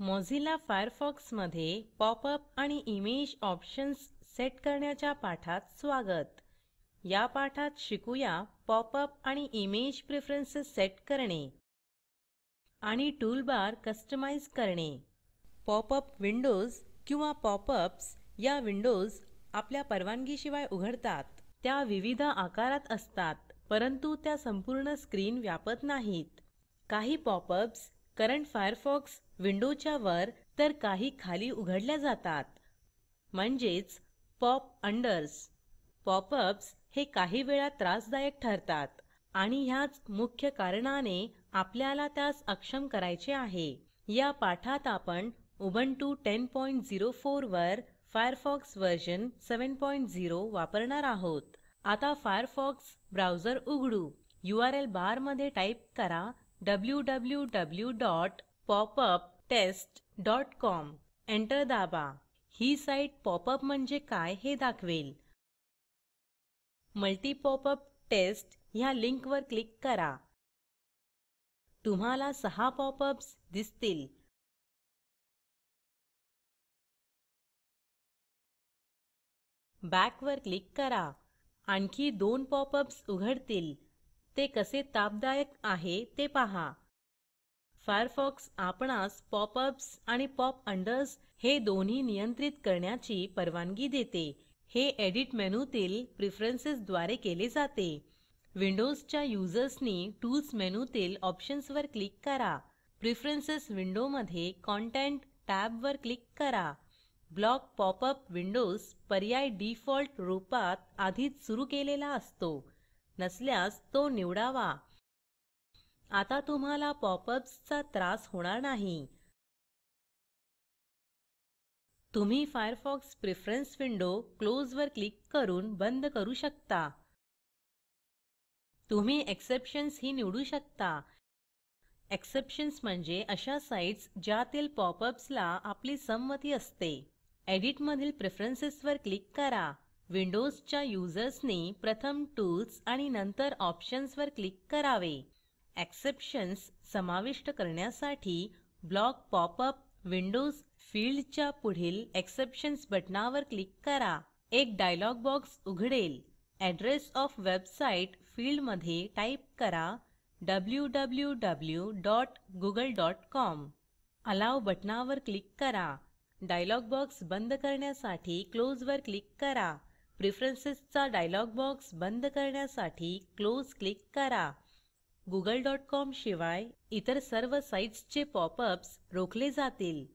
Mozilla Firefox मध्ये popup आणि image options set करण्याच्या पाठात स्वागत. या पाठात शिकूया पॉपअप आणि इमेज प्रेफरन्सेस सेट करणे आणि टूलबार कस्टमाइज करणे. पॉपअप विंडोज किंवा पॉपअप्स या विंडोज आपल्या परवानगीशिवाय उघडतात. त्या विविध आकारात असतात, परंतु त्या संपूर्ण स्क्रीन व्यापत नाहीत. काही पॉपअप्स करंट फायरफॉक्स विंडोच्या वर तर काही खाली उघडल्या जातात, म्हणजेच पॉप अंडर्स. पॉपअप्स हे काही वेळा त्रासदायक ठरतात आणि ह्याच मुख्य कारणाने आपल्याला त्यास अक्षम करायचे आहे. या पाठात आपण उबुंटू 10.04 वर फायरफॉक्स वर्जन 7.0 वापरणार आहोत. आता फायरफॉक्स ब्राउझर उघडू. URL बार मध्ये टाईप करा www.popuptest.com. एंटर दाबा. ही साईट पॉपअप म्हणजे काय हे दाखवेल. मल्टी पॉपअप टेस्ट ह्या लिंकवर क्लिक करा. तुम्हाला 6 पॉपअप्स दिसतील. बॅक वर क्लिक करा. आणखी 2 पॉपअप्स उघडतील. ते कसे तापदायक आहे ते पहा. फायरफॉक्स आपणास पॉपअप्स आणि पॉप अंडर्स हे दोन्ही नियंत्रित करण्याची परवानगी देते. हे एडिट मेनूतील प्रेफरन्सेस द्वारे केले जाते. विंडोजच्या युजर्सनी टूल्स मेनूतील ऑप्शन्सवर क्लिक करा. प्रेफरन्सेस विंडोमध्ये कंटेंट टॅबवर क्लिक करा. ब्लॉक पॉपअप विंडोज पर्याय डिफॉल्ट रूपात आधीच सुरू केलेला असतो. नसल्यास तो निवडावा. आता तुम्हाला पॉपअप्सचा त्रास होणार नाही. तुम्ही फायरफॉक्स प्रेफरन्स विंडो क्लोज वर क्लिक करून बंद करू शकता. तुम्ही एक्सेप्शन्स ही निवडू शकता. एक्सेप्शन्स म्हणजे अशा साइट्स ज्यातील पॉपअप्सला आपली संमती असते. एडिट मधील प्रेफरन्सेस वर क्लिक करा. विंडोजच्या युजर्सनी प्रथम टूल्स आणि नंतर ऑप्शन्स वर क्लिक करावे. एक्सेप्शन्स समाविष्ट करण्यासाठी ब्लॉक पॉपअप विंडोज फील्डच्या पुढील एक्सेप्शन्स बटणावर क्लिक करा. एक डायलॉग बॉक्स उघडेल. एड्रेस ऑफ वेबसाइट फील्डमध्ये टाईप करा www.google.com. अलाउ बटणावर क्लिक करा. डायलॉग बॉक्स बंद करण्यासाठी क्लोज वर क्लिक करा. प्रेफरन्सेसचा डायलॉग बॉक्स बंद करण्यासाठी क्लोज क्लिक करा. google.com शिवाय इतर सर्व साइट्सचे पॉपअप्स रोखले जातील.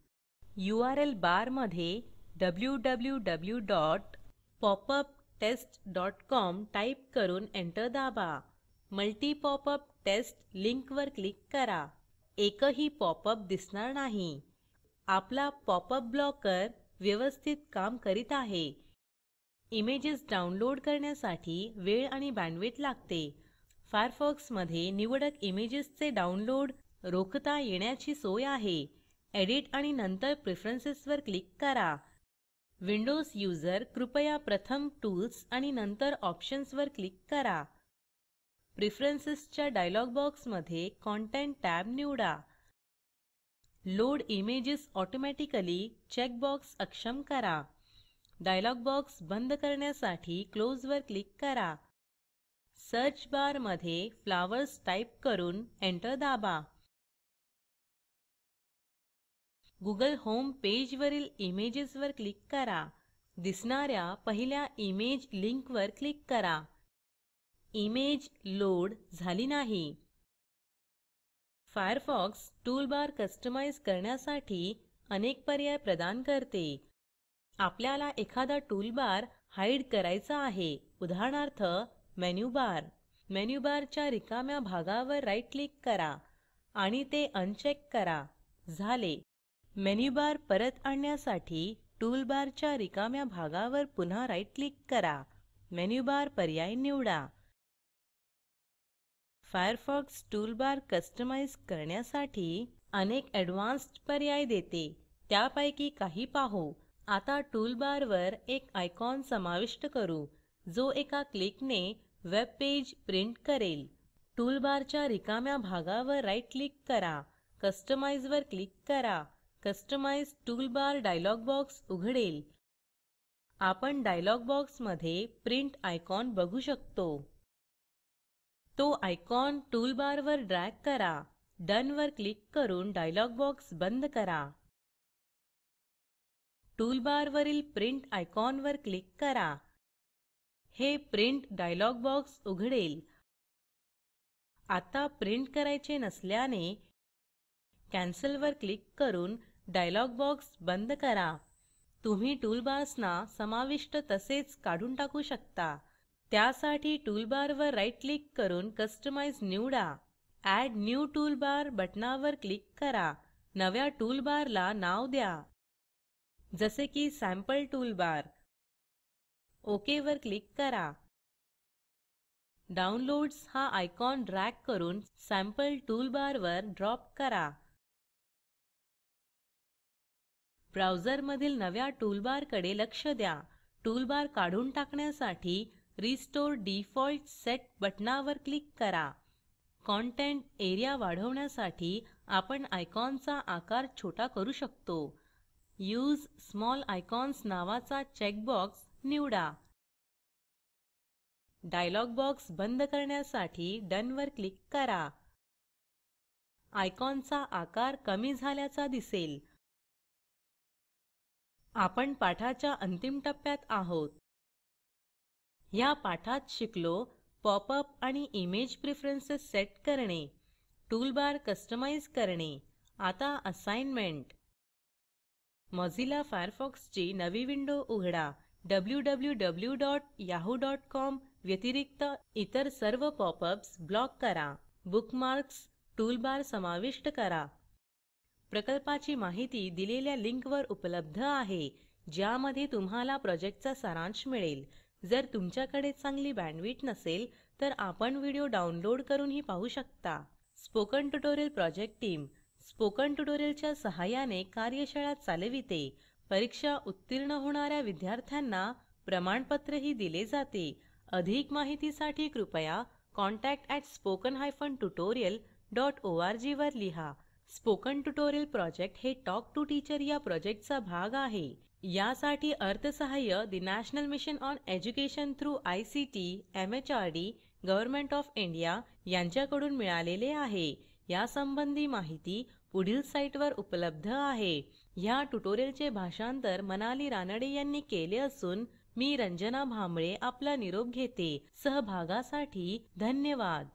URL बार मध्ये www.popuptest.com टाईप करून एंटर दाबा. मल्टी पॉपअप टेस्ट लिंकवर क्लिक करा. एकही पॉपअप दिसणार नाही. आपला पॉपअप ब्लॉकर व्यवस्थित काम करीत आहे. इमेजेस डाउनलोड करण्यासाठी वेळ आणि बँडविड्थ लागते. फायरफॉक्समध्ये निवडक इमेजेसचे डाउनलोड रोखता येण्याची सोय आहे. एडिट आणि नंतर प्रेफरन्सेसवर क्लिक करा. विंडोज यूजर कृपया प्रथम टूल्स आणि नंतर ऑप्शन्सवर क्लिक करा. प्रेफरन्सेसच्या डायलॉग बॉक्समध्ये कंटेंट टॅब निवडा. लोड इमेजेस ऑटोमॅटिकली चेकबॉक्स अक्षम करा. डायलॉग बॉक्स बंद करण्यासाठी क्लोज वर क्लिक करा. सर्च बार मध्ये फ्लावर्स टाईप करून एंटर दाबा. गुगल होम पेजवरील इमेजेसवर क्लिक करा. दिसणाऱ्या पहिल्या इमेज लिंकवर क्लिक करा. इमेज लोड झाली नाही. फायरफॉक्स टूलबार कस्टमाइज करण्यासाठी अनेक पर्याय प्रदान करते. आपल्याला एखादा टूलबार हाईड करायचा आहे. उदाहरणार्थ मेनू बार. मेनू बारच्या रिकाम्या भागावर राईट क्लिक करा आणि ते अनचेक करा. झाले. मेनू बार परत आणण्यासाठी टूलबारच्या रिकाम्या भागावर पुन्हा राईट क्लिक करा. मेनू बार पर्याय निवडा. फायरफॉक्स टूलबार कस्टमाइज करण्यासाठी अनेक ॲडव्हान्स्ड पर्याय देते. त्यापैकी काही पाहू. आता टूलबारवर एक आयकॉन समाविष्ट करू जो एका क्लिकने वेब पेज प्रिंट करेल. टूलबारच्या रिकाम्या भागावर राईट क्लिक करा. कस्टमाइज वर क्लिक करा. कस्टमाइझ टूलबार डायलॉग बॉक्स उघडेल. आपण डायलॉग बॉक्समध्ये प्रिंट आयकॉन बघू शकतो. तो आयकॉन टूलबारवर ड्रॅग करा. डन वर क्लिक करून डायलॉग बॉक्स बंद करा. टूलबारवरील प्रिंट आयकॉनवर क्लिक करा. हे प्रिंट डायलॉग बॉक्स उघडेल. आता प्रिंट करायचे नसल्याने कॅन्सल वर क्लिक करून डायलॉग बॉक्स बंद करा. तुम्ही टूलबार्सना समाविष्ट तसेच काढून टाकू शकता. त्यासाठी टूलबारवर राईट क्लिक करून कस्टमाइझ निवडा. ॲड न्यू टूलबार बटणावर क्लिक करा. नव्या टूलबारला नाव द्या, जसे की सॅम्पल टूलबार. ओके वर क्लिक करा. डाउनलोड्स हा आयकॉन ड्रॅग करून सॅम्पल टूलबारवर ड्रॉप करा. ब्राउझरमधील नव्या टूलबारकडे लक्ष द्या. टूलबार काढून टाकण्यासाठी रिस्टोर डिफॉल्ट सेट बटणावर क्लिक करा. कंटेंट एरिया वाढवण्यासाठी आपण आयकॉनचा आकार छोटा करू शकतो. यूज स्मॉल आयकॉन्स नावाचा चेकबॉक्स निवडा. डायलॉग बॉक्स बंद करण्यासाठी डन वर क्लिक करा. आयकॉनचा आकार कमी झाल्याचा दिसेल. आपण पाठाच्या अंतिम टप्प्यात आहोत. ह्या पाठात शिकलो पॉपअप आणि इमेज प्रेफरन्सेस सेट करणे, टूलबार कस्टमाइझ करणे. आता असाइनमेंट. मोझिल्ला फायरफॉक्सची नवी विंडो उघडा. www.yahoo.com व्यतिरिक्त इतर सर्व पॉपअप्स ब्लॉक करा. बुकमार्क्स टूलबार समाविष्ट करा. प्रकल्पाची माहिती दिलेल्या लिंकवर उपलब्ध आहे, ज्यामध्ये तुम्हाला प्रोजेक्टचा सारांश मिळेल. जर तुमच्याकडे चांगली बँडविड्थ नसेल तर आपण व्हिडिओ डाउनलोड करूनही पाहू शकता. Spoken tutorial project team spoken ट्युटोरियलच्या सहाय्याने कार्यशाळा चालविते. परीक्षा उत्तीर्ण होणाऱ्या विद्यार्थ्यांना प्रमाणपत्रही दिले जाते. अधिक माहितीसाठी कृपया contact@spoken-tutorial.org वर लिहा. स्पोकन ट्युटोरियल प्रोजेक्ट हे टॉक टू टीचर या प्रोजेक्टचा भाग आहे. यासाठी अर्थसहाय्य national mission on education through ICT MHRD government of India यांच्याकडून मिळालेले आहे. यासंबंधी माहिती पुढील साईटवर उपलब्ध आहे. ह्या ट्युटोरियलचे भाषांतर मनाली रानडे यांनी केले असून मी रंजना भांबळे आपला निरोप घेते. सहभागासाठी धन्यवाद.